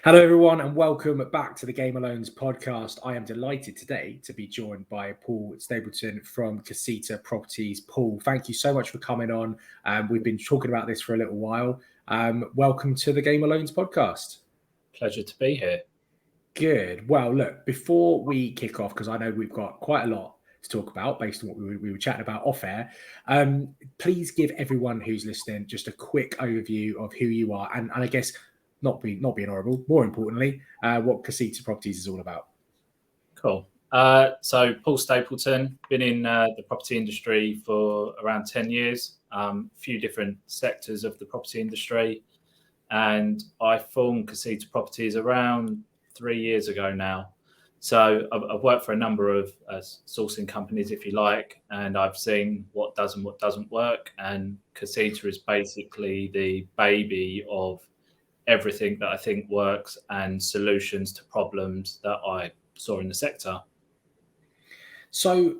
Hello, everyone, and welcome back to the Game Alone's podcast. I am delighted today to be joined by Paul Stapleton from Casita Properties. Paul, thank you so much for coming on. We've been talking about this for a little while. Welcome to the Game Alone's podcast. Pleasure to be here. Good. Well, look, before we kick off, because I know we've got quite a lot to talk about based on what we were chatting about off air, please give everyone who's listening just a quick overview of who you are and I guess not being horrible, more importantly, what Casita Properties is all about. Cool. So Paul Stapleton, been in the property industry for around 10 years, a few different sectors of the property industry. And I formed Casita Properties around 3 years ago now. So I've worked for a number of sourcing companies, if you like, and I've seen what does and what doesn't work. And Casita is basically the baby of everything that I think works and solutions to problems that I saw in the sector. So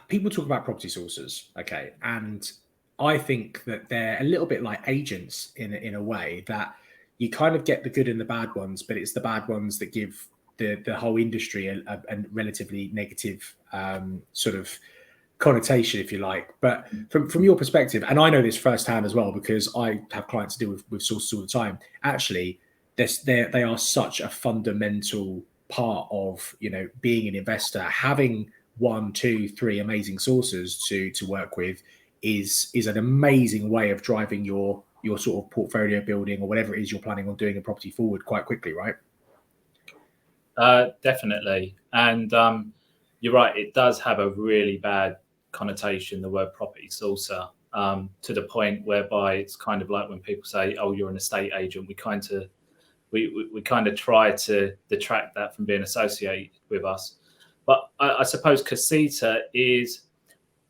people talk about property sourcers, okay, and I think that they're a little bit like agents in a way that you kind of get the good and the bad ones, but it's the bad ones that give the whole industry a relatively negative sort of connotation, if you like. But from your perspective, and I know this firsthand as well because I have clients to deal with sources all the time, actually they are such a fundamental part of being an investor. Having 1, 2, 3 amazing sources to work with is an amazing way of driving your sort of portfolio building or whatever it is you're planning on doing a property forward quite quickly, right? Definitely. And you're right, it does have a really bad connotation, the word property sourcer, to the point whereby it's kind of like when people say, oh, you're an estate agent, we kind of try to detract that from being associated with us. But I suppose Casita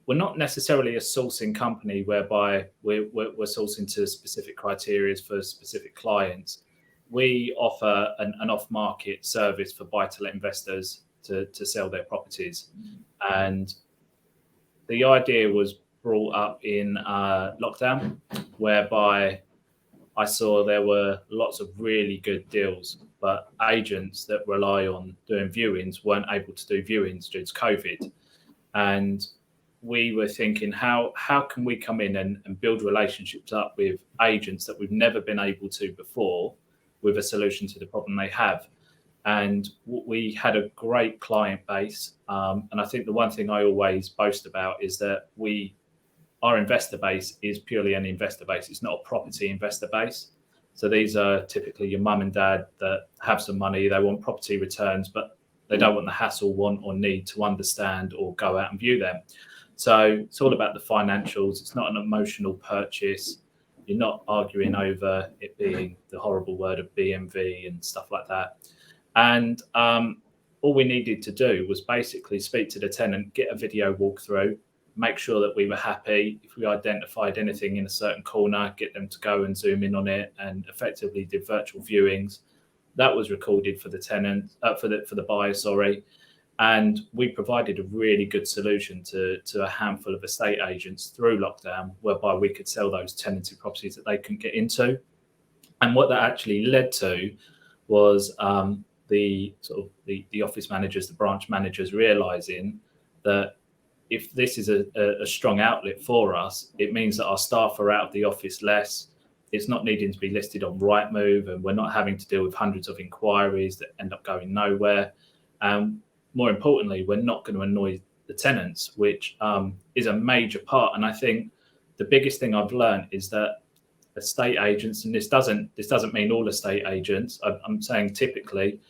we're not necessarily a sourcing company whereby we're sourcing to specific criteria for specific clients. We offer an off-market service for buy-to-let investors to sell their properties. And the idea was brought up in lockdown, whereby I saw there were lots of really good deals, but agents that rely on doing viewings weren't able to do viewings due to COVID. And we were thinking, how can we come in and build relationships up with agents that we've never been able to before with a solution to the problem they have? And we had a great client base. And I think the one thing I always boast about is that our investor base is purely an investor base. It's not a property investor base. So these are typically your mum and dad that have some money. They want property returns, but they don't want the hassle, want, or need to understand or go out and view them. So it's all about the financials. It's not an emotional purchase. You're not arguing over it being the horrible word of BMV and stuff like that. And all we needed to do was basically speak to the tenant, get a video walkthrough, make sure that we were happy. If we identified anything in a certain corner, get them to go and zoom in on it, and effectively did virtual viewings. That was recorded for the tenant, for the buyer, sorry. And we provided a really good solution to a handful of estate agents through lockdown, whereby we could sell those tenanted properties that they couldn't get into. And what that actually led to was the office managers, the branch managers realizing that if this is a strong outlet for us, it means that our staff are out of the office less. It's not needing to be listed on Rightmove, and we're not having to deal with hundreds of inquiries that end up going nowhere. More importantly, we're not going to annoy the tenants, which is a major part. And I think the biggest thing I've learned is that estate agents, and this doesn't mean all estate agents, I'm saying typically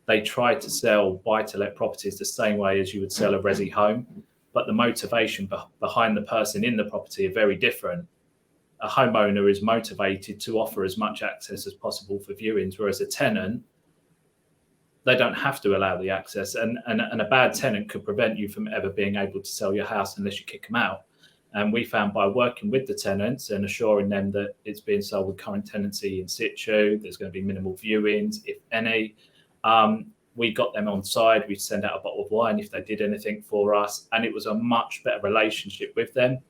they try to sell buy-to-let properties the same way as you would sell a resi home, but the motivation behind the person in the property are very different. A homeowner is motivated to offer as much access as possible for viewings, whereas a tenant, they don't have to allow the access, and a bad tenant could prevent you from ever being able to sell your house unless you kick them out. And we found by working with the tenants and assuring them that it's being sold with current tenancy in situ, there's going to be minimal viewings, if any. We got them on side. We'd send out a bottle of wine if they did anything for us. And it was a much better relationship with them.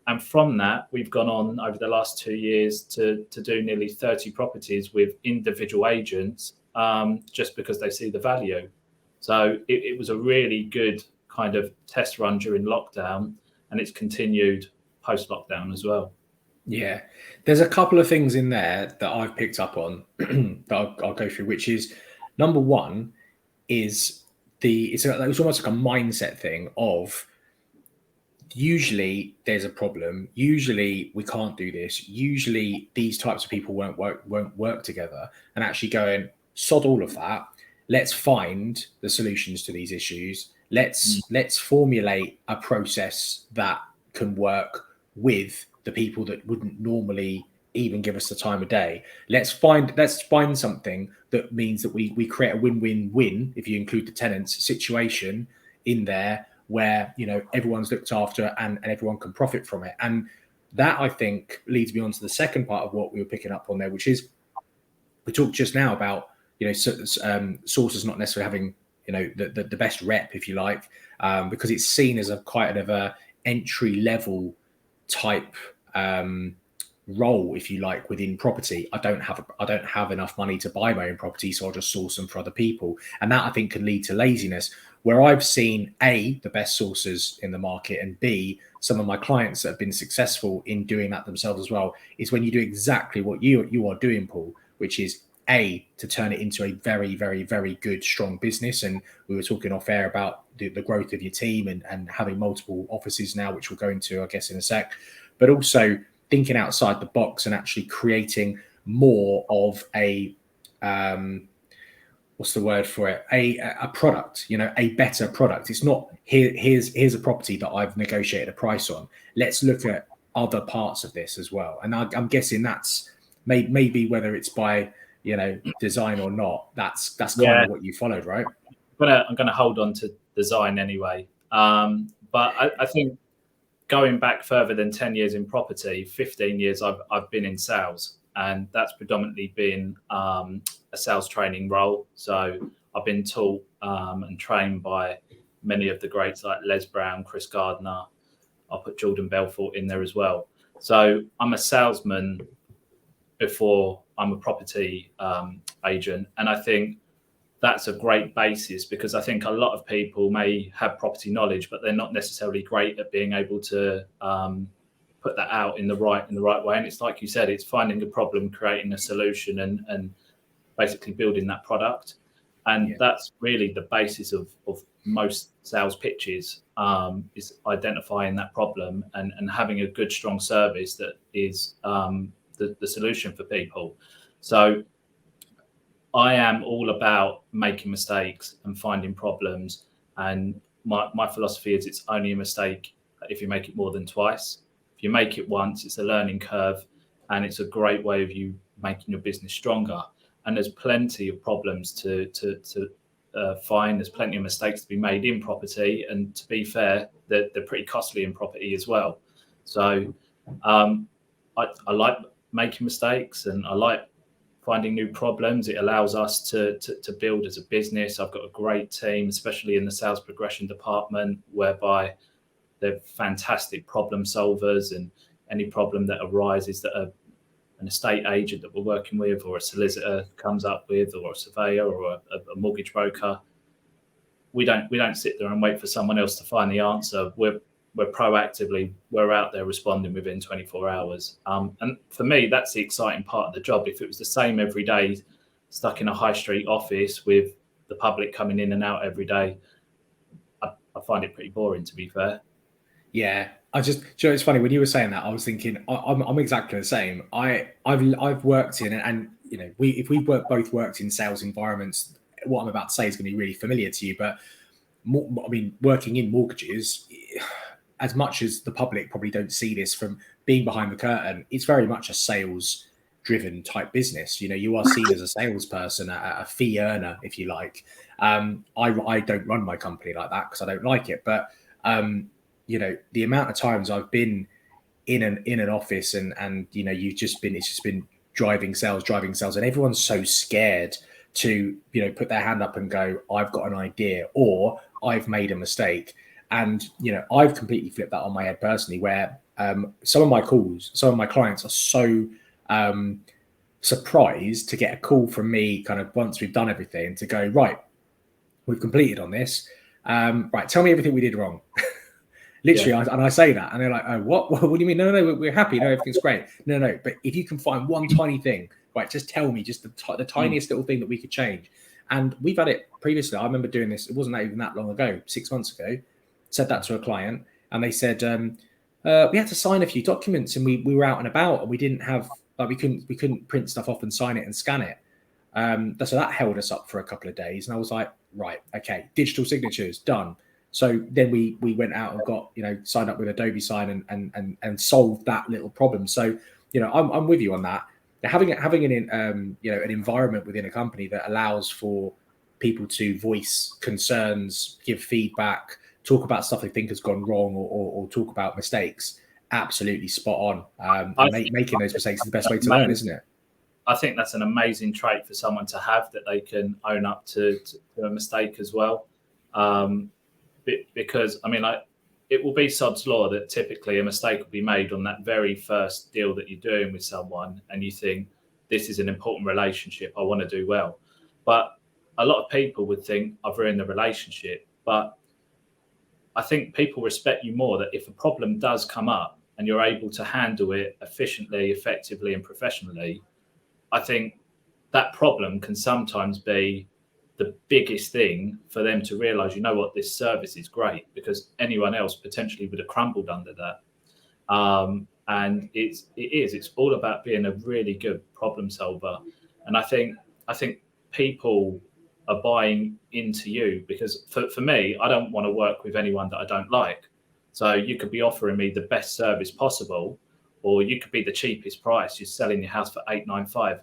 And from that, we've gone on over the last 2 years to do nearly 30 properties with individual agents, just because they see the value. So it was a really good kind of test run during lockdown, and it's continued post lockdown as well. Yeah, there's a couple of things in there that I've picked up on that I'll go through, which is number one is it's almost like a mindset thing of usually there's a problem, usually we can't do this, usually these types of people won't work together, and actually going sod all of that, let's find the solutions to these issues, let's formulate a process that can work with the people that wouldn't normally even give us the time of day. Let's find something that means that we create a win-win-win, if you include the tenants, situation in there where, you know, everyone's looked after and everyone can profit from it. And that, I think, leads me on to the second part of what we were picking up on there, which is we talked just now about, you know, sources not necessarily having, you know, the best rep, if you like, because it's seen as a quite of a entry level type role, if you like, within property. I don't have enough money to buy my own property, so I'll just source them for other people, and that, I think, can lead to laziness. Where I've seen A, the best sources in the market, and B, some of my clients that have been successful in doing that themselves as well, is when you do exactly what you are doing, Paul, which is A, to turn it into a very, very, very good, strong business. And we were talking off air about the growth of your team and having multiple offices now, which we'll go into, I guess, in a sec, but also thinking outside the box and actually creating more of a what's the word for it? A product, you know, a better product. It's not here's a property that I've negotiated a price on. Let's look at other parts of this as well. And I'm guessing that's maybe whether it's by, you know, design or not. That's kind of what you followed, right? I'm gonna hold on to design anyway. But I think going back further than 10 years in property, 15 years I've been in sales, and that's predominantly been a sales training role. So I've been taught and trained by many of the greats like Les Brown, Chris Gardner. I'll put Jordan Belfort in there as well. So I'm a salesman before I'm a property agent. And I think that's a great basis, because I think a lot of people may have property knowledge, but they're not necessarily great at being able to put that out in the right way. And it's like you said, it's finding a problem, creating a solution, and basically building that product. And that's really the basis of most sales pitches, is identifying that problem and having a good, strong service that is the solution for people. So I am all about making mistakes and finding problems. And my philosophy is it's only a mistake if you make it more than twice. If you make it once, it's a learning curve, and it's a great way of you making your business stronger. And there's plenty of problems to find. There's plenty of mistakes to be made in property. And to be fair, they're pretty costly in property as well. So I like making mistakes, and I like finding new problems. It allows us to build as a business. I've got a great team, especially in the sales progression department, whereby they're fantastic problem solvers, and any problem that arises that an estate agent that we're working with or a solicitor comes up with, or a surveyor or a mortgage broker, we don't sit there and wait for someone else to find the answer. We're proactively, we're out there responding within 24 hours. And for me, that's the exciting part of the job. If it was the same every day, stuck in a high street office with the public coming in and out every day, I find it pretty boring, to be fair. Yeah, it's funny when you were saying that. I was thinking I'm exactly the same. I've worked in, and you know, if we both worked in sales environments, what I'm about to say is going to be really familiar to you. But I mean, working in mortgages, as much as the public probably don't see this from being behind the curtain, it's very much a sales driven type business. You know, you are seen as a salesperson, a fee earner, if you like. I don't run my company like that because I don't like it. But you know, the amount of times I've been in an office and you know, it's just been driving sales, and everyone's so scared to, you know, put their hand up and go, I've got an idea, or I've made a mistake. And, you know, I've completely flipped that on my head personally, where some of my clients are so surprised to get a call from me kind of once we've done everything to go, right, we've completed on this. Right, tell me everything we did wrong. Literally, Yeah. I say that, and they're like, "Oh, what? What do you mean? No, we're happy. No, everything's great. No. But if you can find one tiny thing, right, just tell me, just the tiniest little thing that we could change." And we've had it previously. I remember doing this. It wasn't even that long ago, 6 months ago. Said that to a client, and they said we had to sign a few documents, and we were out and about, and we didn't have like we couldn't print stuff off and sign it and scan it. So that held us up for a couple of days, and I was like, right, okay, digital signatures done. So then we went out and got, signed up with Adobe Sign and solved that little problem. So, I'm with you on that. Having an environment within a company that allows for people to voice concerns, give feedback, talk about stuff they think has gone wrong, or talk about mistakes, absolutely spot on. Making those mistakes is the best way to learn, isn't it? I think that's an amazing trait for someone to have, that they can own up to a mistake as well. Because it will be sod's law that typically a mistake will be made on that very first deal that you're doing with someone, and you think, this is an important relationship, I want to do well. But a lot of people would think, I've ruined the relationship. But I think people respect you more that if a problem does come up and you're able to handle it efficiently, effectively, and professionally. I think that problem can sometimes be the biggest thing for them to realize, this service is great, because anyone else potentially would have crumbled under that. And it's all about being a really good problem solver. And I think people are buying into you, because for me, I don't want to work with anyone that I don't like. So you could be offering me the best service possible, or you could be the cheapest price. You're selling your house for $895.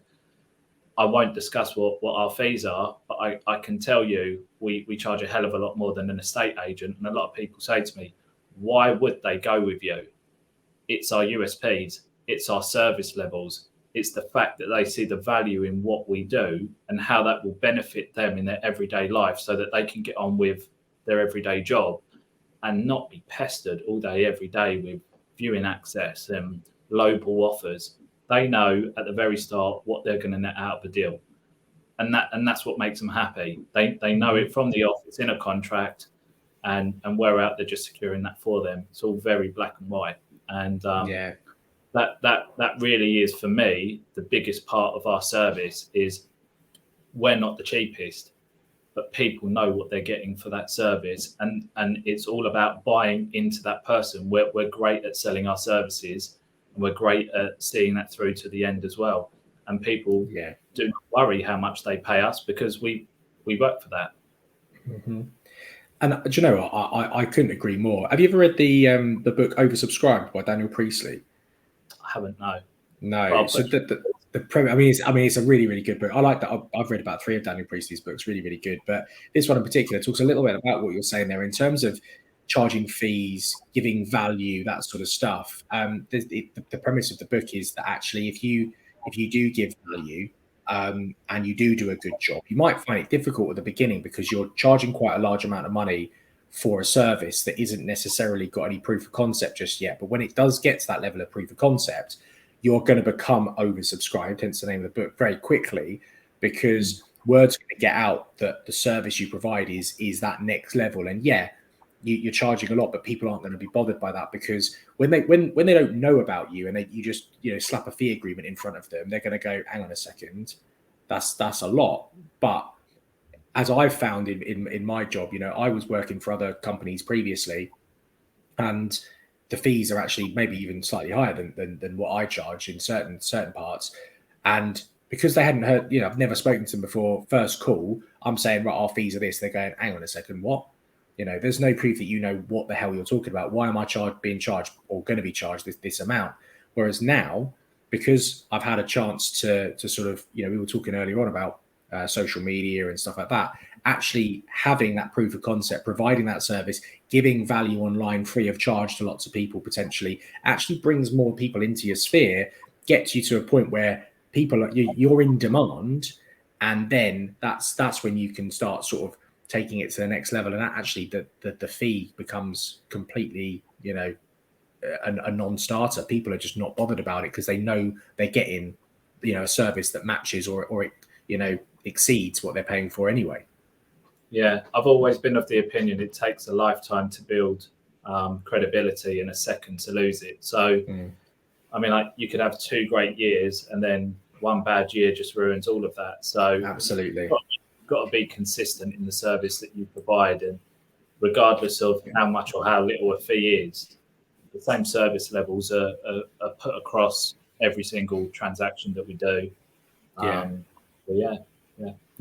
I won't discuss what our fees are, but I can tell you we charge a hell of a lot more than an estate agent. And a lot of people say to me, why would they go with you? It's our USPs, it's our service levels, it's the fact that they see the value in what we do and how that will benefit them in their everyday life, so that they can get on with their everyday job and not be pestered all day, every day with viewing access and lowball offers. They know at the very start what they're going to net out of the deal. And that's what makes them happy. They know it from the off, it's in a contract, and we're out there just securing that for them. It's all very black and white. And that really is, for me, the biggest part of our service is we're not the cheapest, but people know what they're getting for that service. And it's all about buying into that person. We're great at selling our services, and we're great at seeing that through to the end as well. And people do not worry how much they pay us, because we work for that. Mm-hmm. And do you know what? I couldn't agree more. Have you ever read the book Oversubscribed by Daniel Priestley? I haven't, no. No. So it's a really, really good book. I like that. I've read about 3 of Daniel Priestley's books. Really, really good. But this one in particular talks a little bit about what you're saying there in terms of charging fees, giving value, that sort of stuff. The premise of the book is that actually, if you do give value, and you do a good job, you might find it difficult at the beginning because you're charging quite a large amount of money for a service that isn't necessarily got any proof of concept just yet. But when it does get to that level of proof of concept, you're going to become oversubscribed, hence the name of the book, very quickly, because word's going to get out that the service you provide is that next level. And you're charging a lot, but people aren't going to be bothered by that, because when they don't know about you and you just slap a fee agreement in front of them, they're going to go, hang on a second, that's a lot. But as I've found in my job, I was working for other companies previously, and the fees are actually maybe even slightly higher than what I charge in certain parts. And because they hadn't heard, I've never spoken to them before, first call, I'm saying, right, our fees are this. They're going, hang on a second, what? There's no proof that you know what the hell you're talking about. Why am I being charged or going to be charged this amount? Whereas now, because I've had a chance to sort of, we were talking earlier on about social media and stuff like that, actually having that proof of concept, providing that service, giving value online free of charge to lots of people potentially, actually brings more people into your sphere, gets you to a point where you're in demand, and then that's when you can start sort of taking it to the next level, and actually the fee becomes completely a non-starter. People are just not bothered about it because they know they're getting, a service that matches or it, exceeds what they're paying for anyway. Yeah, I've always been of the opinion it takes a lifetime to build credibility and a second to lose it. So, I mean, like, you could have 2 great years and then one bad year just ruins all of that. So Absolutely. you've got to be consistent in the service that you provide, and regardless of how much or how little a fee is, the same service levels are put across every single transaction that we do.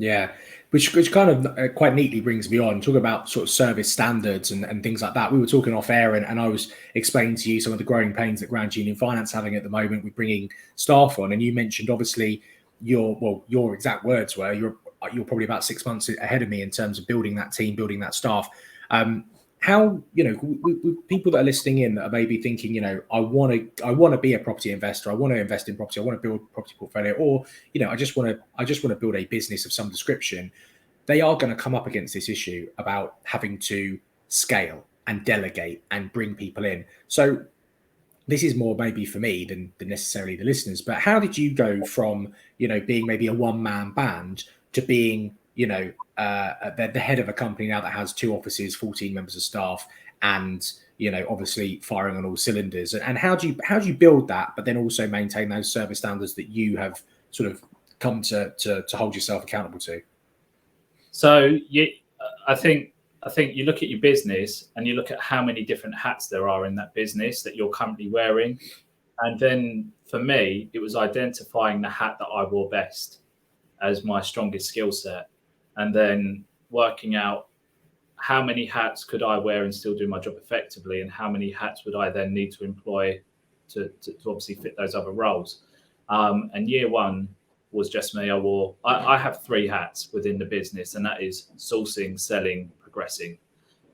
Yeah, which kind of quite neatly brings me on, talk about sort of service standards and things like that. We were talking off air, and I was explaining to you some of the growing pains that Grand Union Finance having at the moment with bringing staff on. And you mentioned, obviously, your exact words were, you're probably about 6 months ahead of me in terms of building that team, building that staff. How, people that are listening in that are maybe thinking, I want to be a property investor, I want to invest in property, I want to build a property portfolio, or I just want to build a business of some description. They are going to come up against this issue about having to scale and delegate and bring people in. So this is more maybe for me than necessarily the listeners, but how did you go from being maybe a one-man band to being the head of a company now that has 2 offices, 14 members of staff, and obviously firing on all cylinders? And how do you build that, but then also maintain those service standards that you have sort of come to hold yourself accountable to? So I think you look at your business and you look at how many different hats there are in that business that you're currently wearing, and then for me it was identifying the hat that I wore best as my strongest skill set, and then working out how many hats could I wear and still do my job effectively, and how many hats would I then need to employ to obviously fit those other roles. And year one was just me. I have 3 hats within the business, and that is sourcing, selling, progressing.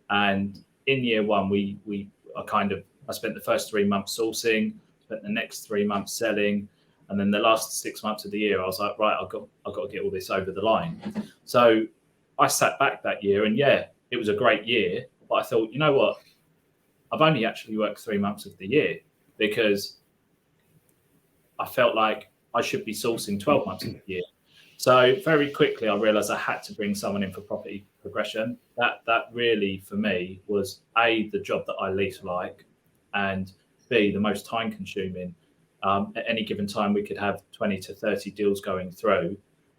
And in year one, I spent the first 3 months sourcing, spent the next 3 months selling, and then the last 6 months of the year, I was like, right, I've got to get all this over the line. So I sat back that year, and it was a great year. But I thought, you know what? I've only actually worked 3 months of the year, because I felt like I should be sourcing 12 months of the year. So very quickly, I realized I had to bring someone in for property progression. That really, for me, was A, the job that I least like, and B, the most time consuming. At any given time, we could have 20 to 30 deals going through,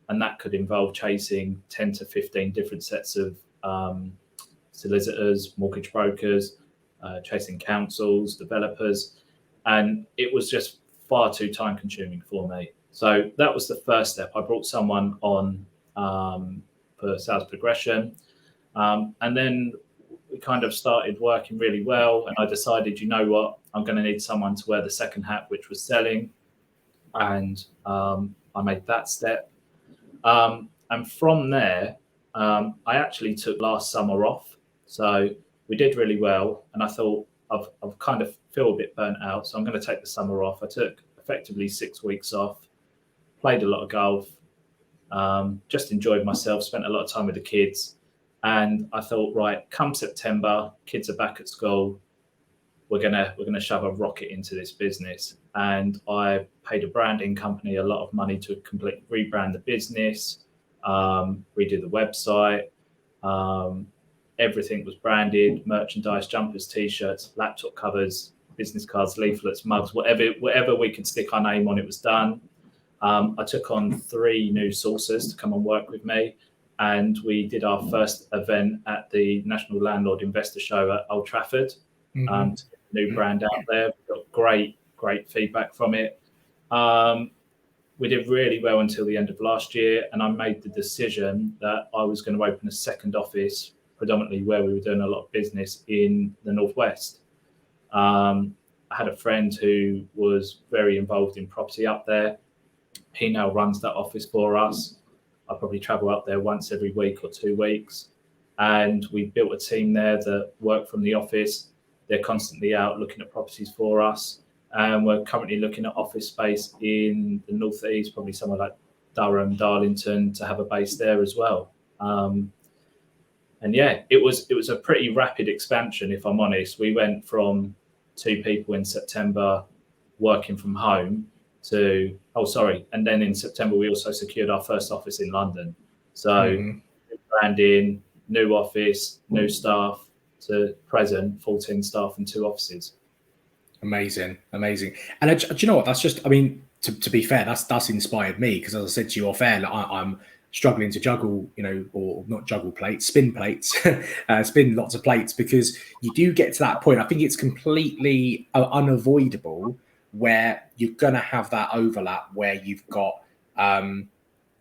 and that could involve chasing 10 to 15 different sets of solicitors, mortgage brokers, chasing councils, developers. And it was just far too time consuming for me. So that was the first step. I brought someone on for sales progression. And then we kind of started working really well. And I decided, you know what, I'm going to need someone to wear the second hat, which was selling. And I made that step. And from there, I actually took last summer off. So we did really well. And I thought, I've kind of feel a bit burnt out. So I'm going to take the summer off. I took effectively 6 weeks off, played a lot of golf, just enjoyed myself, spent a lot of time with the kids. And I thought, right, come September, kids are back at school. We're gonna shove a rocket into this business. And I paid a branding company a lot of money to completely rebrand the business, redo the website. Everything was branded: merchandise, jumpers, t-shirts, laptop covers, business cards, leaflets, mugs, whatever we could stick our name on, it was done. I took on 3 new sourcers to come and work with me, and we did our first event at the National Landlord Investor Show at Old Trafford. New brand out there. We got great feedback from it. We did really well until the end of last year, and I made the decision that I was going to open a second office, predominantly where we were doing a lot of business in the Northwest. I had a friend who was very involved in property up there. He now runs that office for us. I probably travel up there once every week or 2 weeks. And we built a team there that work from the office. They're constantly out looking at properties for us. And we're currently looking at office space in the Northeast, probably somewhere like Durham, Darlington, to have a base there as well. And yeah, it was a pretty rapid expansion, if I'm honest. We went from 2 people in September working from home and then in September we also secured our first office in London. So branding, new office, new staff, to present 14 staff and 2 offices. Amazing. And do you know what? That's just, I mean, to be fair, that's inspired me, because as I said to you off air, I'm struggling to juggle, or not juggle plates, spin plates, spin lots of plates, because you do get to that point. I think it's completely unavoidable where you're going to have that overlap where you've got,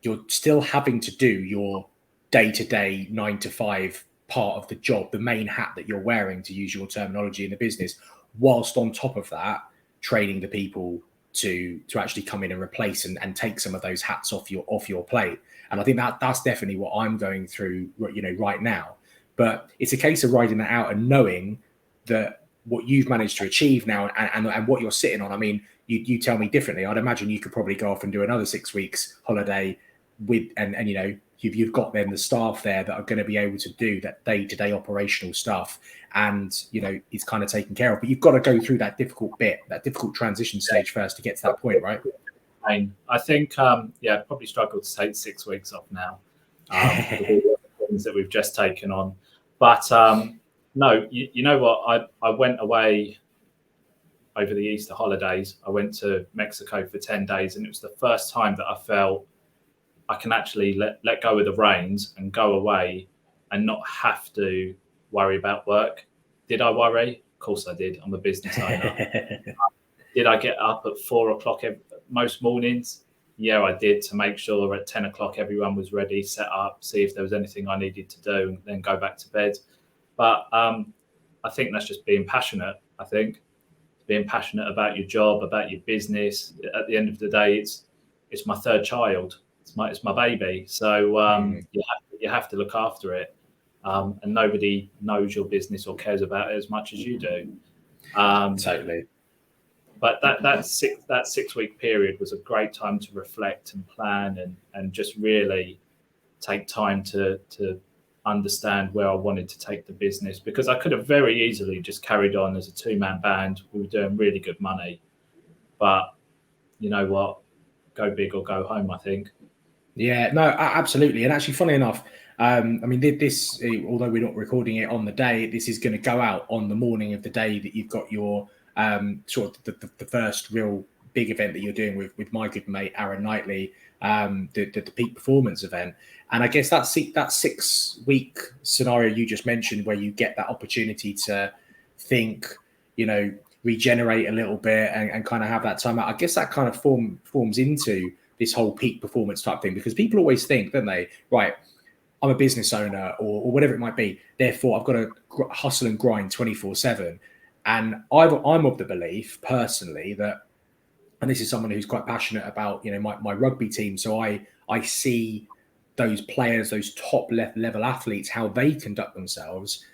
you're still having to do your day-to-day 9 to 5 part of the job, the main hat that you're wearing, to use your terminology in the business, whilst on top of that, training the people to actually come in and replace and take some of those hats off your plate. And I think that's definitely what I'm going through, right now. But it's a case of riding that out and knowing that what you've managed to achieve now and what you're sitting on. I mean, you tell me differently. I'd imagine you could probably go off and do another 6 weeks holiday with, and you've got then the staff there that are going to be able to do that day-to-day operational stuff, and it's kind of taken care of. But you've got to go through that difficult transition stage first to get to that point, right? I think probably struggle to take 6 weeks off now, with all the things that we've just taken on. But no, you know what, I went away over the Easter holidays. I went to Mexico for 10 days, and it was the first time that I felt I can actually let go of the reins and go away and not have to worry about work. Did I worry? Of course I did. I'm a business owner. Did I get up at 4 o'clock most mornings? Yeah, I did, to make sure at 10 o'clock everyone was ready, set up, see if there was anything I needed to do, and then go back to bed. But I think that's just being passionate. I think being passionate about your job, about your business. At the end of the day, it's my third child. It's my baby. So you have to look after it, and nobody knows your business or cares about it as much as you do. Totally. But that 6 week period was a great time to reflect and plan and just really take time to understand where I wanted to take the business, because I could have very easily just carried on as a 2-man band. We were doing really good money, but you know what? Go big or go home, I think. Yeah, no, absolutely. And actually, funny enough, I mean, this, although we're not recording it on the day, this is going to go out on the morning of the day that you've got your sort of the first real big event that you're doing with my good mate Aaron Knightley, the peak performance event. And I guess that 6 week scenario you just mentioned, where you get that opportunity to think, regenerate a little bit and kind of have that time out. I guess that kind of forms into this whole peak performance type thing, because people always think, don't they? Right, I'm a business owner or whatever it might be. Therefore, I've got to hustle and grind 24/7. And I'm of the belief personally that, and this is someone who's quite passionate about, my rugby team. So I see those players, those top level athletes, how they conduct themselves.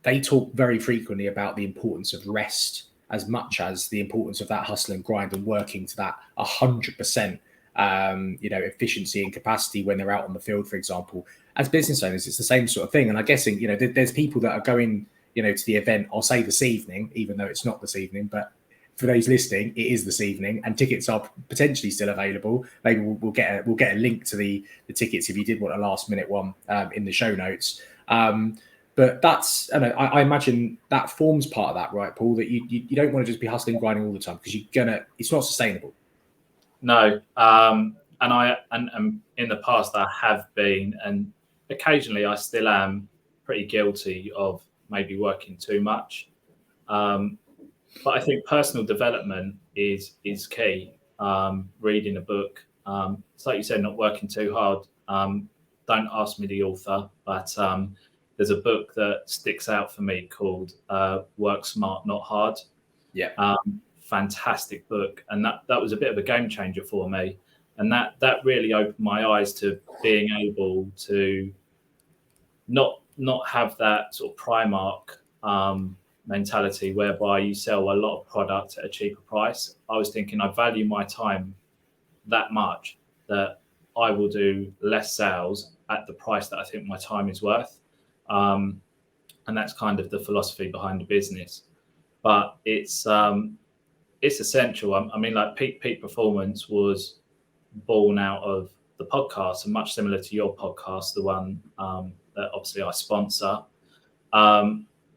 They talk very frequently about the importance of rest as much as the importance of that hustle and grind and working to that 100%, efficiency and capacity when they're out on the field, for example. As business owners, it's the same sort of thing. And I'm guessing, there's people that are going, to the event, I'll say this evening, even though it's not this evening, but for those listening, it is this evening, and tickets are potentially still available. Maybe we'll get a link to the tickets if you did want a last minute one in the show notes. But that's, I imagine that forms part of that, right, Paul? That you don't want to just be hustling, grinding all the time, because it's not sustainable. No, and in the past I have been, and occasionally I still am, pretty guilty of maybe working too much. But I think personal development is key. Reading a book, it's like you said, not working too hard. Don't ask me the author, but there's a book that sticks out for me called Work Smart, Not Hard. Yeah. Fantastic book. And that was a bit of a game changer for me. And that really opened my eyes to being able to not have that sort of Primark mentality whereby you sell a lot of product at a cheaper price. I was thinking, I value my time that much that I will do less sales at the price that I think my time is worth. And that's kind of the philosophy behind the business. but it's essential. I mean, like peak performance was born out of the podcast, and much similar to your podcast, the one that obviously I sponsor.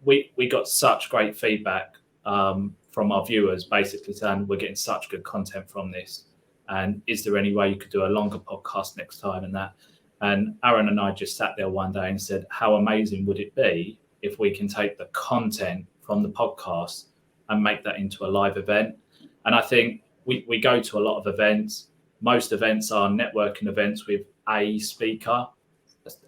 We got such great feedback from our viewers, basically saying we're getting such good content from this, and is there any way you could do a longer podcast next time? And that, and Aaron and I just sat there one day and said, how amazing would it be if we can take the content from the podcast and make that into a live event? And I think we go to a lot of events. Most events are networking events with a speaker,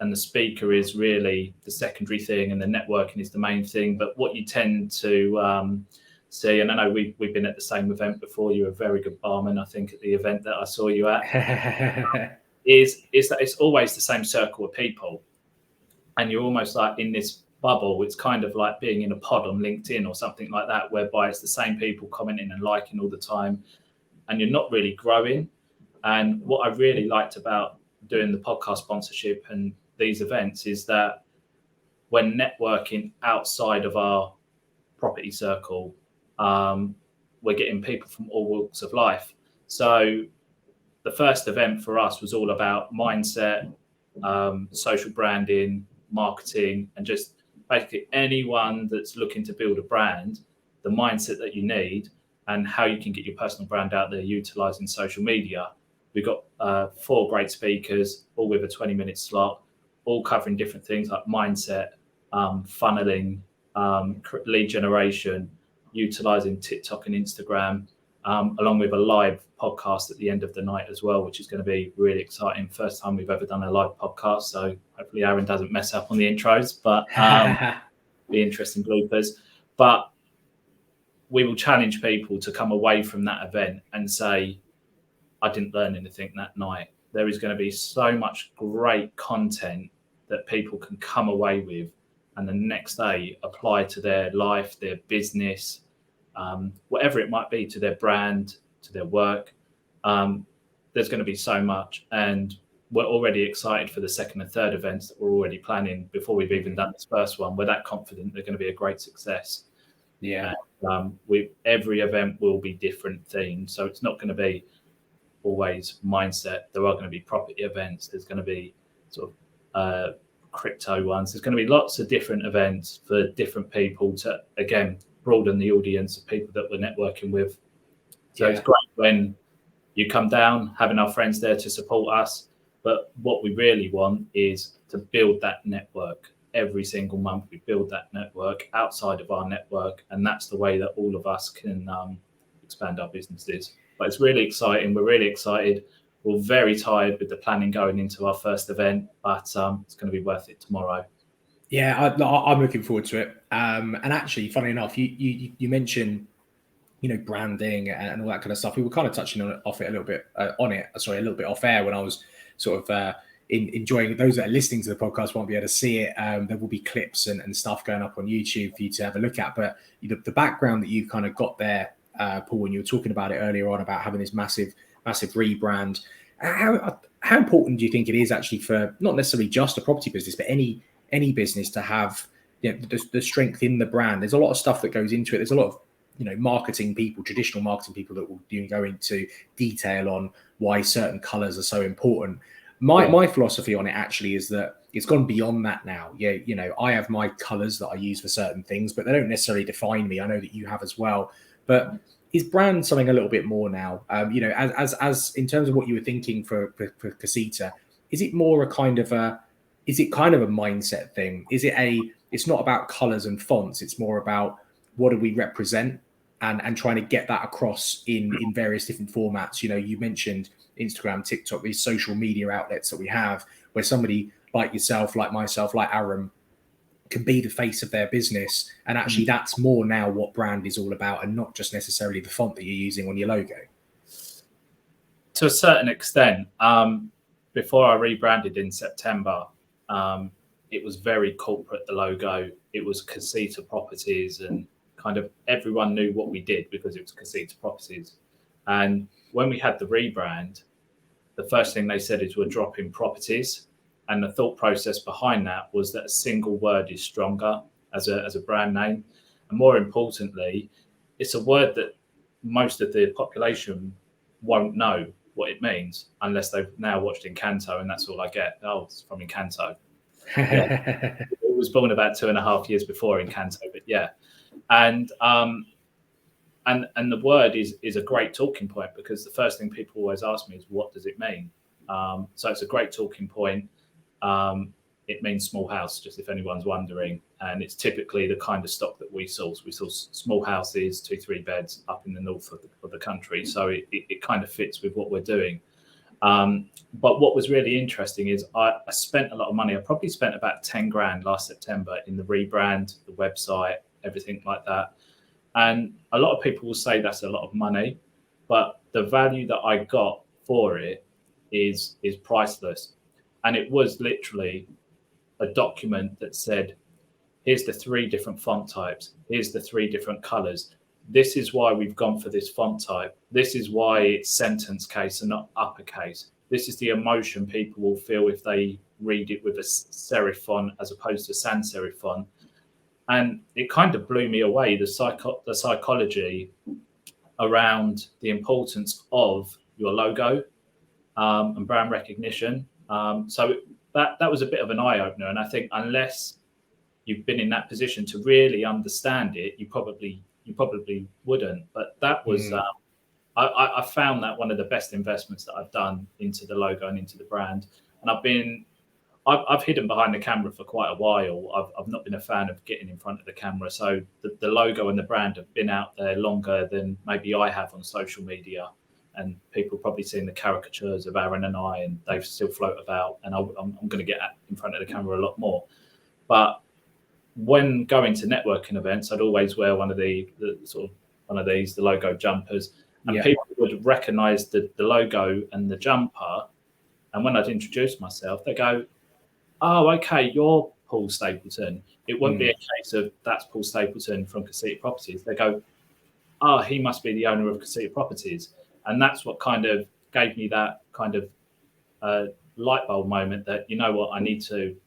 and the speaker is really the secondary thing, and the networking is the main thing. But what you tend to see, and I know we've been at the same event before. You're a very good barman, I think, at the event that I saw you at. is that it's always the same circle of people, and you're almost like in this bubble. It's kind of like being in a pod on LinkedIn or something like that, whereby it's the same people commenting and liking all the time, and you're not really growing. And what I really liked about doing the podcast sponsorship and these events is that when networking outside of our property circle, we're getting people from all walks of life. So the first event for us was all about mindset, social branding, marketing, and just basically anyone that's looking to build a brand, the mindset that you need and how you can get your personal brand out there utilizing social media. We've got 4 great speakers, all with a 20-minute slot, all covering different things like mindset, funneling, lead generation, utilizing TikTok and Instagram, along with a live podcast at the end of the night as well, which is going to be really exciting. First time we've ever done a live podcast, so hopefully Aaron doesn't mess up on the intros, but be interesting bloopers. But we will challenge people to come away from that event and say, I didn't learn anything that night. There is going to be so much great content that people can come away with and the next day apply to their life, their business, whatever it might be, to their brand, to their work. There's going to be so much, and we're already excited for the second and third events that we're already planning before we've even done this first one. We're that confident they're going to be a great success. Yeah. Every event will be different themes, so it's not going to be always mindset. There are going to be property events. There's going to be sort of crypto ones. There's going to be lots of different events for different people to, again, broaden the audience of people that we're networking with. So It's great when you come down, having our friends there to support us. But what we really want is to build that network. Every single month we build that network outside of our network, and that's the way that all of us can expand our businesses. But it's really exciting. We're really excited. We're very tired with the planning going into our first event, but it's going to be worth it tomorrow. Yeah, I'm looking forward to it. And actually, funny enough, you mentioned, branding and all that kind of stuff. We were kind of touching on it a little bit off air when I was sort of enjoying. Those that are listening to the podcast won't be able to see it. There will be clips and stuff going up on YouTube for you to have a look at. But the background that you kind of got there, Paul, when you were talking about it earlier on about having this massive rebrand, how important do you think it is actually for not necessarily just a property business, but any business to have the strength in the brand? There's a lot of stuff that goes into it. There's a lot of marketing people, traditional marketing people that will go into detail on why certain colors are so important. My philosophy on it actually is that it's gone beyond that now. I have my colors that I use for certain things, but they don't necessarily define me. I know that you have as well. But is brand something a little bit more now? As in terms of what you were thinking for Casita, is it more a kind of a mindset thing? It's not about colors and fonts. It's more about what do we represent and trying to get that across in various different formats. You mentioned Instagram, TikTok, these social media outlets that we have, where somebody like yourself, like myself, like Aaron, can be the face of their business. And actually that's more now what brand is all about, and not just necessarily the font that you're using on your logo. To a certain extent, before I rebranded in September, it was very corporate, the logo. It was Casita Properties, and kind of everyone knew what we did because it was Casita Properties. And when we had the rebrand, the first thing they said is we're dropping properties. And the thought process behind that was that a single word is stronger as a brand name. And more importantly, it's a word that most of the population won't know what it means unless they've now watched Encanto, and that's all I get. Oh, it's from Encanto. Yeah, it was born about 2.5 years before Encanto, but yeah, and the word is a great talking point, because the first thing people always ask me is, what does it mean? So it's a great talking point. It means small house, just if anyone's wondering, and it's typically the kind of stock that we source. We source small houses, 2-3 beds up in the north of the country, so it kind of fits with what we're doing. But what was really interesting is I spent a lot of money. I probably spent about 10 grand last September in the rebrand, the website, everything like that. And a lot of people will say that's a lot of money, but the value that I got for it is priceless. And it was literally a document that said, here's the 3 different font types, here's the 3 different colors. This is why we've gone for this font type. This is why it's sentence case and not uppercase. This is the emotion people will feel if they read it with a serif font as opposed to sans serif font. And it kind of blew me away, the psychology around the importance of your logo and brand recognition. So that was a bit of an eye opener. And I think unless you've been in that position to really understand it, you probably wouldn't. But that was I found that one of the best investments that I've done into the logo and into the brand. And I've hidden behind the camera for quite a while. I've not been a fan of getting in front of the camera. So the logo and the brand have been out there longer than maybe I have on social media. And people probably seen the caricatures of Aaron and I, and they still float about. And I'm going to get in front of the camera a lot more. But when going to networking events, I'd always wear one of the logo jumpers, and people would recognize the logo and the jumper. And when I'd introduce myself, they go, "Oh, okay, you're Paul Stapleton." It wouldn't be a case of that's Paul Stapleton from Casita Properties. They go, "Oh, he must be the owner of Casita Properties." And that's what kind of gave me that kind of light bulb moment that, you know what, I need to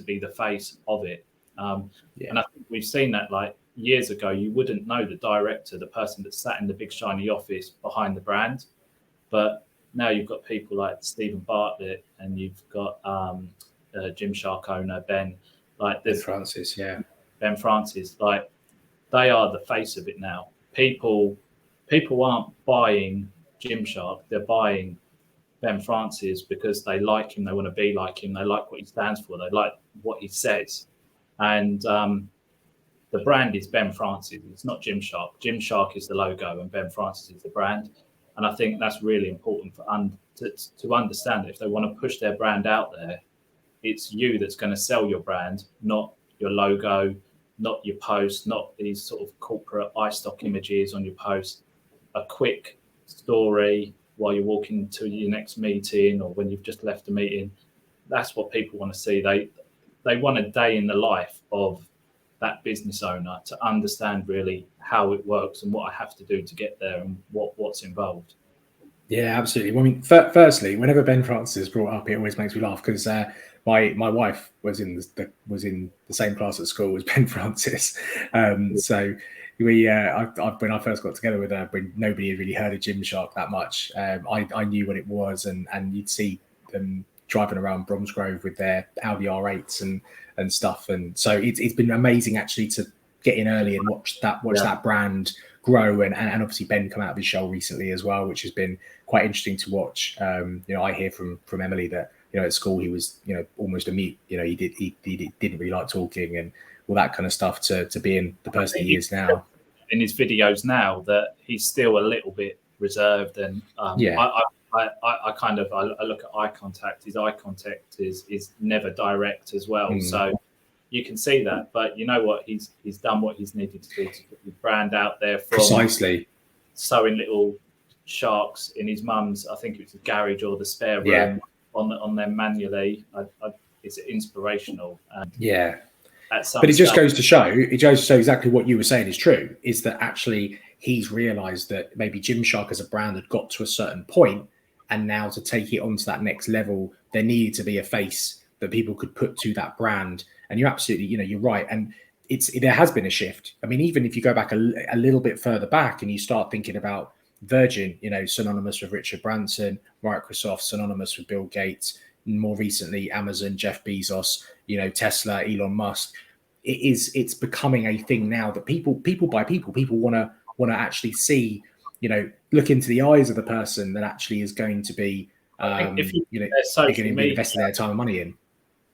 be the face of it. And I think we've seen that, like, years ago, you wouldn't know the director, the person that sat in the big shiny office behind the brand. But now you've got people like Stephen Bartlett, and you've got Gymshark owner Ben Francis, Ben Francis, like, they are the face of it now. People aren't buying Gymshark, they're buying Ben Francis because they like him, they want to be like him, they like what he stands for, they like what he says. And the brand is Ben Francis, it's not Gymshark. Gymshark is the logo and Ben Francis is the brand. And I think that's really important to understand that if they want to push their brand out there, it's you that's going to sell your brand, not your logo, not your post, not these sort of corporate iStock images on your post. A quick story while you're walking to your next meeting or when you've just left a meeting. That's what people want to see. They want a day in the life of that business owner to understand really how it works and what I have to do to get there and what's involved. Yeah, absolutely. Well, I mean, firstly, whenever Ben Francis is brought up, it always makes me laugh because my wife was in the same class at school as Ben Francis. So when I first got together with her, when nobody had really heard of Gymshark that much, I knew what it was, and you'd see them driving around Bromsgrove with their Audi R8s and stuff. And so it's been amazing actually to get in early and watch that brand grow, and obviously Ben come out of his shell recently as well, which has been quite interesting to watch. I hear from Emily that at school he was almost a mute. He didn't really like talking and all that kind of stuff to being the person he is now. In his videos now, that he's still a little bit reserved, and I look at eye contact. His eye contact is never direct as well. So you can see that, but you know what? He's done what he's needed to do to put his brand out there. From precisely sewing little sharks in his mum's, I think it was the garage or the spare room on them manually. It's inspirational. But it just goes to show exactly what you were saying is true. Is that actually he's realised that maybe Gymshark as a brand had got to a certain point, and now to take it on to that next level, there needed to be a face that people could put to that brand. And you're absolutely, you're right. And there has been a shift. I mean, even if you go back a little bit further back and you start thinking about Virgin, synonymous with Richard Branson, Microsoft, synonymous with Bill Gates, more recently Amazon, Jeff Bezos, Tesla, Elon Musk. It's becoming a thing now that people want to actually see, look into the eyes of the person that actually is going to be, if you they're going to be investing their time and money in.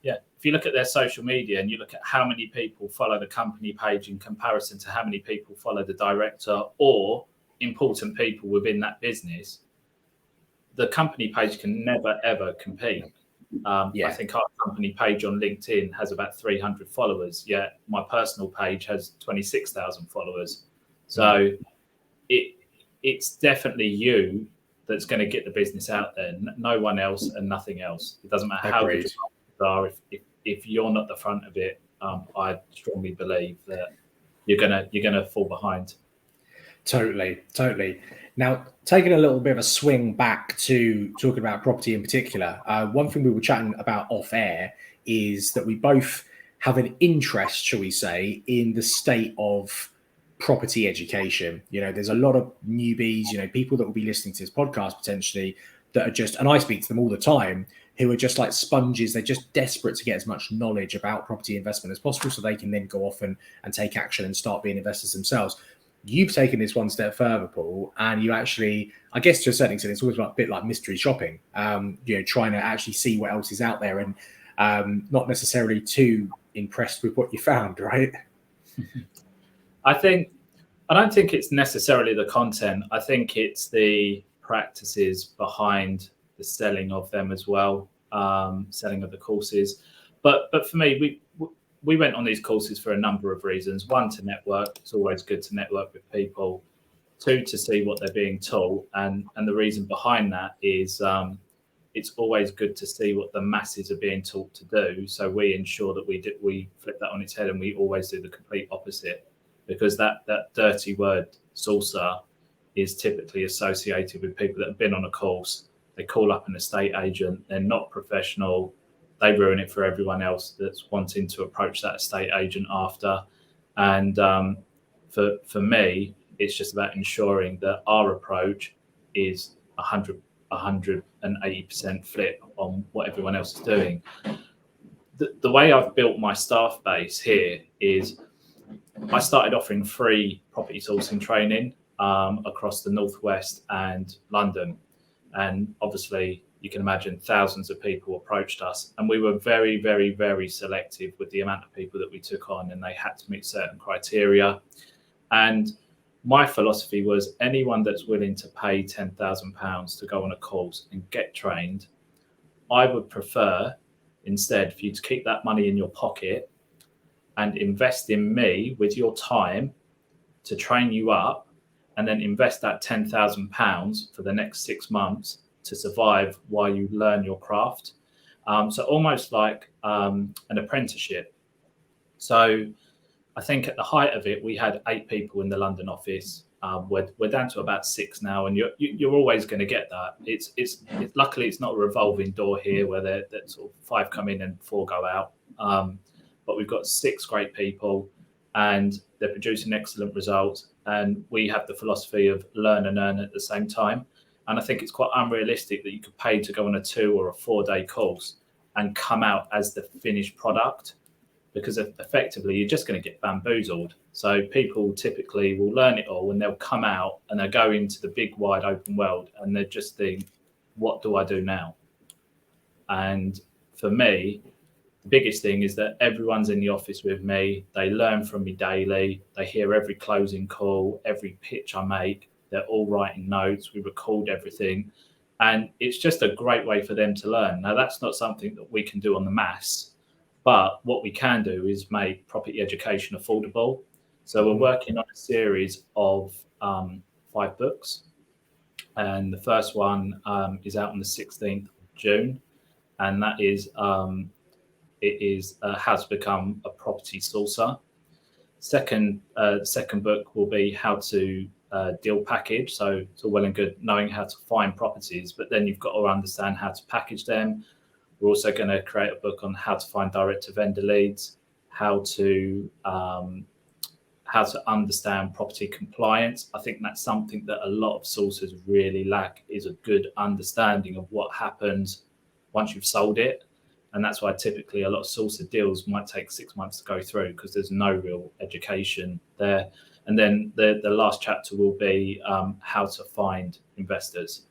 Yeah, if you look at their social media and you look at how many people follow the company page in comparison to how many people follow the director or important people within that business, the company page can never, ever compete. I think our company page on LinkedIn has about 300 followers, yet my personal page has 26,000 followers. So it's definitely you that's going to get the business out there. No one else and nothing else. It doesn't matter how good you are. If you're not the front of it, I strongly believe that you're gonna fall behind. Totally. Now, taking a little bit of a swing back to talking about property in particular, one thing we were chatting about off air is that we both have an interest, shall we say, in the state of property education. There's a lot of newbies, people that will be listening to this podcast potentially that are just, and I speak to them all the time, who are just like sponges. They're just desperate to get as much knowledge about property investment as possible so they can then go off and take action and start being investors themselves. You've taken this one step further, Paul, and you actually, I guess to a certain extent, it's always a bit like mystery shopping, trying to actually see what else is out there and not necessarily too impressed with what you found, right? I don't think it's necessarily the content. I think it's the practices behind the selling of them as well, selling of the courses. But for me, we went on these courses for a number of reasons. One, to network. It's always good to network with people. Two, to see what they're being taught. And the reason behind that is it's always good to see what the masses are being taught to do. So we ensure that we flip that on its head and we always do the complete opposite. Because that dirty word saucer is typically associated with people that have been on a course. They call up an estate agent. They're not professional. They ruin it for everyone else that's wanting to approach that estate agent after. And for me, it's just about ensuring that our approach is 180% flip on what everyone else is doing. The way I've built my staff base here is I started offering free property sourcing training across the Northwest and London. And obviously, you can imagine thousands of people approached us. And we were very, very, very selective with the amount of people that we took on, and they had to meet certain criteria. And my philosophy was anyone that's willing to pay £10,000 to go on a course and get trained, I would prefer instead for you to keep that money in your pocket and invest in me with your time to train you up, and then invest that £10,000 for the next 6 months to survive while you learn your craft. So almost like an apprenticeship. So I think at the height of it, we had 8 people in the London office. We're down to about 6 now, and you're always going to get that. It's luckily it's not a revolving door here where that sort of 5 come in and 4 go out. But we've got 6 great people, and they're producing excellent results. And we have the philosophy of learn and earn at the same time. And I think it's quite unrealistic that you could pay to go on a 2 or a 4-day course and come out as the finished product, because effectively you're just going to get bamboozled. So people typically will learn it all and they'll come out and they'll go into the big wide open world and they just think, what do I do now? And for me, the biggest thing is that everyone's in the office with me. They learn from me daily. They hear every closing call, every pitch I make. They're all writing notes. We record everything. And it's just a great way for them to learn. Now, that's not something that we can do on the mass, but what we can do is make property education affordable. So we're working on a series of 5 books. And the first one is out on the 16th of June. And that is it is how to become a property sourcer. Second book will be how to deal package. So it's all well and good knowing how to find properties, but then you've got to understand how to package them. We're also going to create a book on how to find direct to vendor leads, how to understand property compliance. I think that's something that a lot of sources really lack, is a good understanding of what happens once you've sold it. And that's why typically a lot of sourcer deals might take 6 months to go through, because there's no real education there. And then the last chapter will be how to find investors.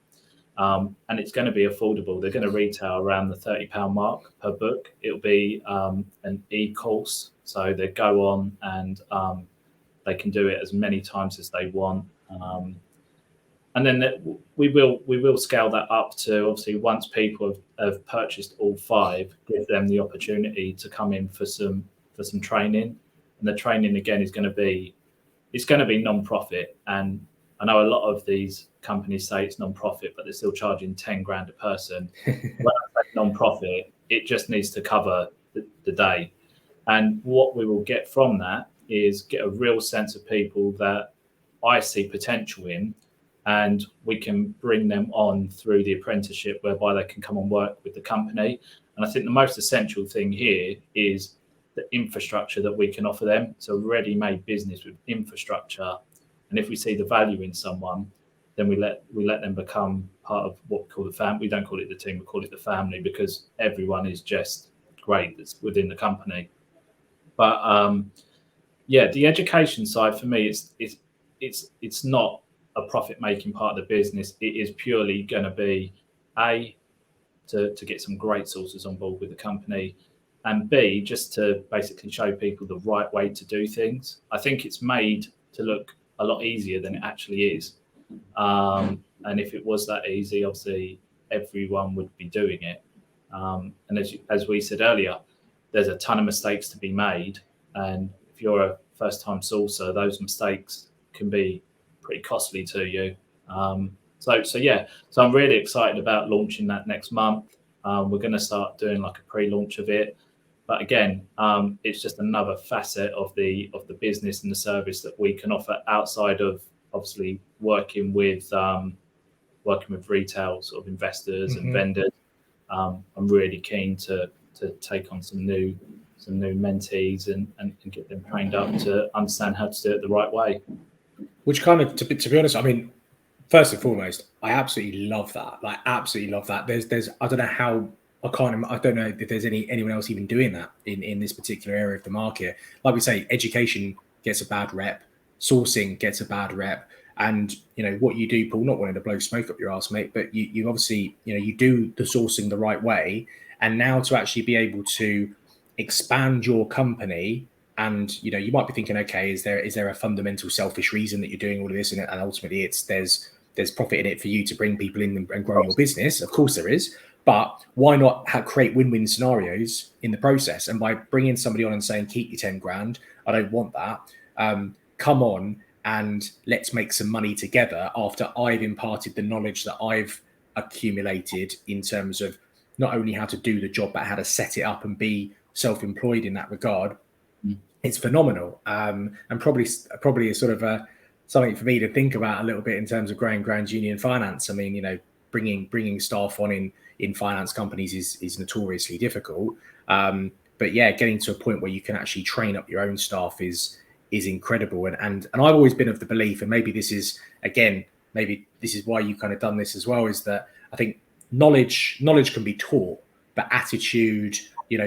And it's going to be affordable. They're going to retail around the £30 mark per book. It'll be an e-course. So they go on and they can do it as many times as they want. And then we will scale that up to, obviously, once people have purchased all 5, give them the opportunity to come in for some training. And the training, again, is going to be non-profit. And I know a lot of these companies say it's non-profit, but they're still charging 10 grand a person. When I say non-profit, it just needs to cover the day. And what we will get from that is get a real sense of people that I see potential in, and we can bring them on through the apprenticeship, whereby they can come and work with the company. And I think the most essential thing here is the infrastructure that we can offer them. It's a ready-made business with infrastructure. And if we see the value in someone, then we let them become part of what we call the family. We don't call it the team, we call it the family, because everyone is just great that's within the company. But yeah, the education side for me, it's not a profit-making part of the business. It is purely going to be to get some great sources on board with the company, and B, just to basically show people the right way to do things. I think it's made to look a lot easier than it actually is. And if it was that easy, obviously everyone would be doing it. And as we said earlier, there's a ton of mistakes to be made. And if you're a first-time sourcer, those mistakes can be pretty costly to you. So yeah, so I'm really excited about launching that next month. We're going to start doing like a pre-launch of it. But again, it's just another facet of the business and the service that we can offer outside of obviously working with retail sort of investors and vendors. I'm really keen to take on some new mentees and get them trained up to understand how to do it the right way. Which kind of, to be honest, I mean, first and foremost, I absolutely love that. Like, absolutely love that. There's I don't know how, I don't know if there's anyone else even doing that in this particular area of the market. Like we say, education gets a bad rep, sourcing gets a bad rep, and what you do, Paul, not wanting to blow smoke up your ass, mate, but you obviously you do the sourcing the right way, and now to actually be able to expand your company. And you might be thinking, okay, is there a fundamental selfish reason that you're doing all of this, and ultimately there's profit in it for you to bring people in and grow your business? Of course there is, but why not create win-win scenarios in the process? And by bringing somebody on and saying, keep your 10 grand, I don't want that, come on and let's make some money together after I've imparted the knowledge that I've accumulated in terms of not only how to do the job, but how to set it up and be self-employed in that regard. It's phenomenal, and probably a sort of something for me to think about a little bit in terms of growing Grand Union Finance. I mean, bringing staff on in finance companies is notoriously difficult, but yeah, getting to a point where you can actually train up your own staff is incredible. And I've always been of the belief, and maybe this is why you've kind of done this as well, is that I think knowledge can be taught, but attitude,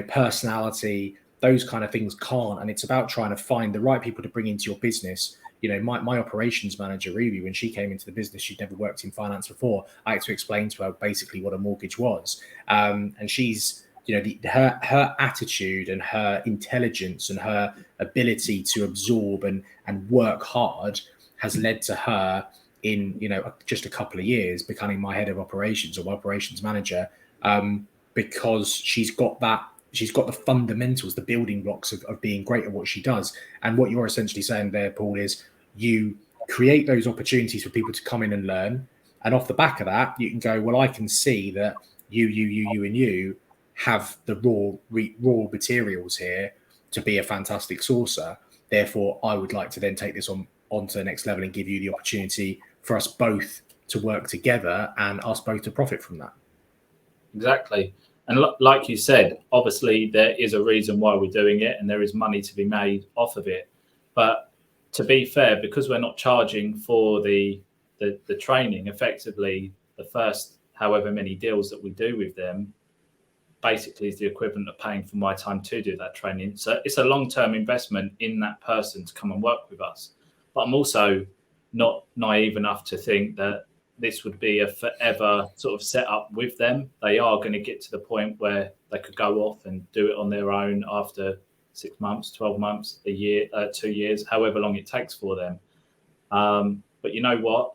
personality, those kind of things can't. And it's about trying to find the right people to bring into your business. My operations manager, Ruby, when she came into the business, she'd never worked in finance before. I had to explain to her basically what a mortgage was. And she's, her attitude and her intelligence and her ability to absorb and work hard has led to her in, just a couple of years becoming my head of operations or my operations manager, because she's got the fundamentals, the building blocks of being great at what she does. And what you're essentially saying there, Paul, is you create those opportunities for people to come in and learn. And off the back of that, you can go, well, I can see that you have the raw materials here to be a fantastic sourcer. Therefore, I would like to then take this on to the next level and give you the opportunity for us both to work together and us both to profit from that. Exactly. And like you said, obviously there is a reason why we're doing it, and there is money to be made off of it. But to be fair, because we're not charging for the training, effectively the first however many deals that we do with them basically is the equivalent of paying for my time to do that training. So it's a long-term investment in that person to come and work with us. But I'm also not naive enough to think that this would be a forever sort of setup with them. They are going to get to the point where they could go off and do it on their own after 6 months, 12 months, a year, 2 years, however long it takes for them. But you know what?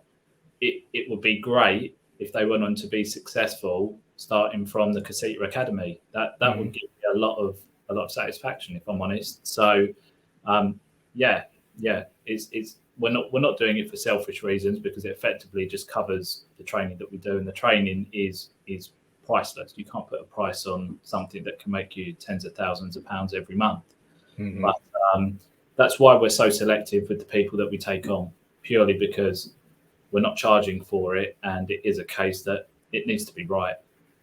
It would be great if they went on to be successful, starting from the Casita Academy. That would give me a lot of satisfaction, if I'm honest. So, it's we're not doing it for selfish reasons, because it effectively just covers the training that we do, and the training is priceless. You can't put a price on something that can make you tens of thousands of pounds every month. But that's why we're so selective with the people that we take on, purely because we're not charging for it, and it is a case that it needs to be right.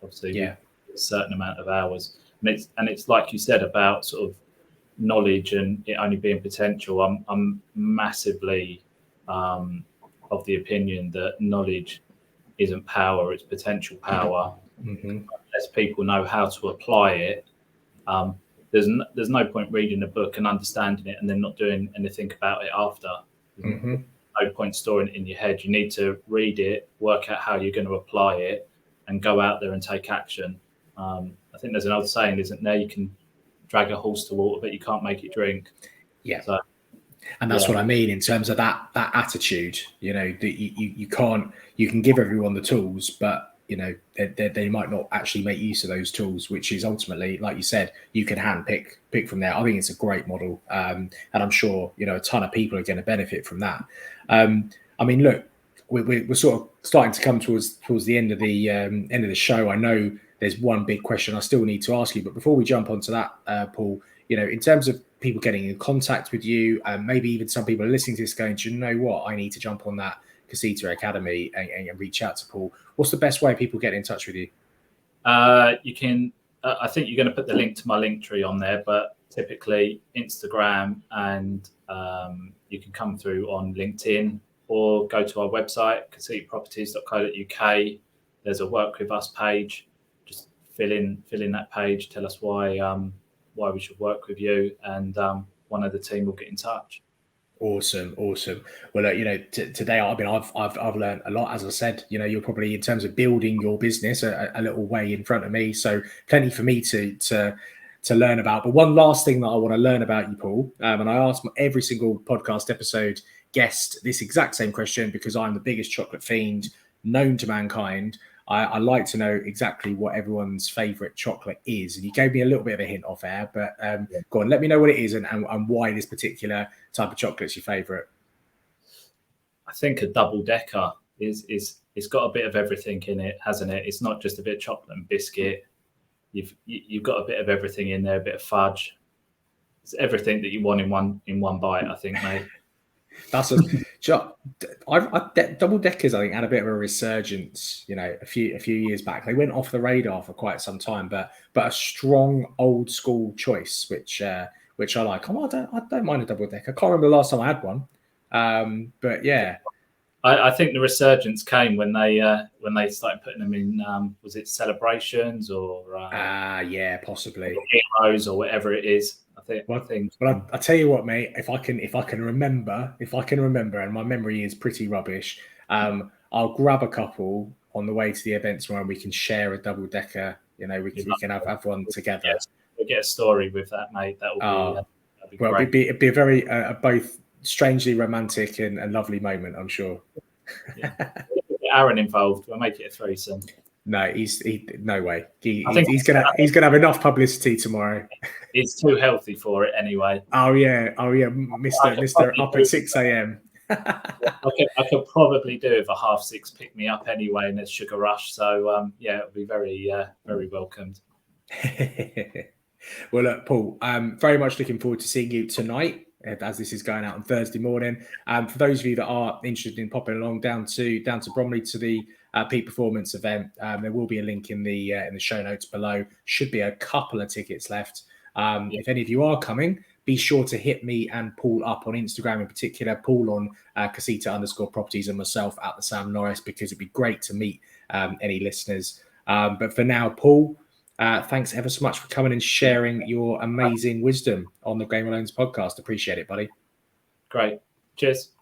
Obviously, a certain amount of hours, and it's like you said about sort of knowledge and it only being potential. I'm massively of the opinion that knowledge isn't power; it's potential power. Unless people know how to apply it, there's no point reading a book and understanding it and then not doing anything about it after. No point storing it in your head. You need to read it, work out how you're going to apply it, and go out there and take action. I think there's an old saying, isn't there? You can drag a horse to water, but you can't make it drink. Yeah. So, and that's what I mean in terms of that attitude. You know, that you can't. You can give everyone the tools, but you know they might not actually make use of those tools, which is ultimately, like you said, you can pick from there. I think it's a great model, and I'm sure a ton of people are going to benefit from that. I mean, look, we're sort of starting to come towards the end of the show. I know there's one big question I still need to ask you, but before we jump onto that, Paul, in terms of people getting in contact with you, maybe even some people are listening to this going, do you know what, I need to jump on that Casita Academy and reach out to Paul. What's the best way people get in touch with you? You can, I think you're going to put the link to my link tree on there, but typically Instagram, and you can come through on LinkedIn or go to our website, casitaproperties.co.uk. There's a work with us page. Just fill in that page. Tell us why we should work with you, and one of the team will get in touch. Awesome. Well, today, I mean, I've learned a lot. As I said, you're probably, in terms of building your business, a little way in front of me. So plenty for me to learn about. But one last thing that I want to learn about you, Paul, and I ask every single podcast episode guest this exact same question, because I'm the biggest chocolate fiend known to mankind. I like to know exactly what everyone's favourite chocolate is. And you gave me a little bit of a hint off air, but go on, let me know what it is and why this particular type of chocolate is your favourite. I think a double decker is it's got a bit of everything in it, hasn't it? It's not just a bit of chocolate and biscuit. You've got a bit of everything in there, a bit of fudge. It's everything that you want in one bite, I think, mate. That's double deckers, I think, had a bit of a resurgence, a few years back. They went off the radar for quite some time, but a strong old school choice, which I like. I don't mind a double decker. I can't remember the last time I had one, but yeah. I think the resurgence came when they started putting them in. Was it celebrations or? Yeah, possibly. Or heroes or whatever it is. Well, I tell you what, mate. If I can remember, and my memory is pretty rubbish, I'll grab a couple on the way to the events tomorrow, and we can share a double decker. We can have one together. We'll get a story with that, mate. That will be well, great. it'd be a very both strangely romantic and lovely moment, I'm sure. Yeah. Aaron involved. We'll make it a threesome. No, no way. He's gonna have enough publicity tomorrow. He's too healthy for it anyway. Oh yeah, Mr. up at 6 a.m. I could probably do with a 6:30 pick me up anyway, and there's sugar rush. So it'll be very very welcomed. Well, look, Paul, I'm very much looking forward to seeing you tonight as this is going out on Thursday morning. For those of you that are interested in popping along down to Bromley to the peak performance event, there will be a link in the show notes below. Should be a couple of tickets left. If any of you are coming, be sure to hit me and Paul up on Instagram, in particular, Paul on Casita_properties and myself at the Sam Norris, because it'd be great to meet any listeners. But for now, Paul, thanks ever so much for coming and sharing your amazing wisdom on the Game Alone's podcast. Appreciate it, buddy. Great. Cheers.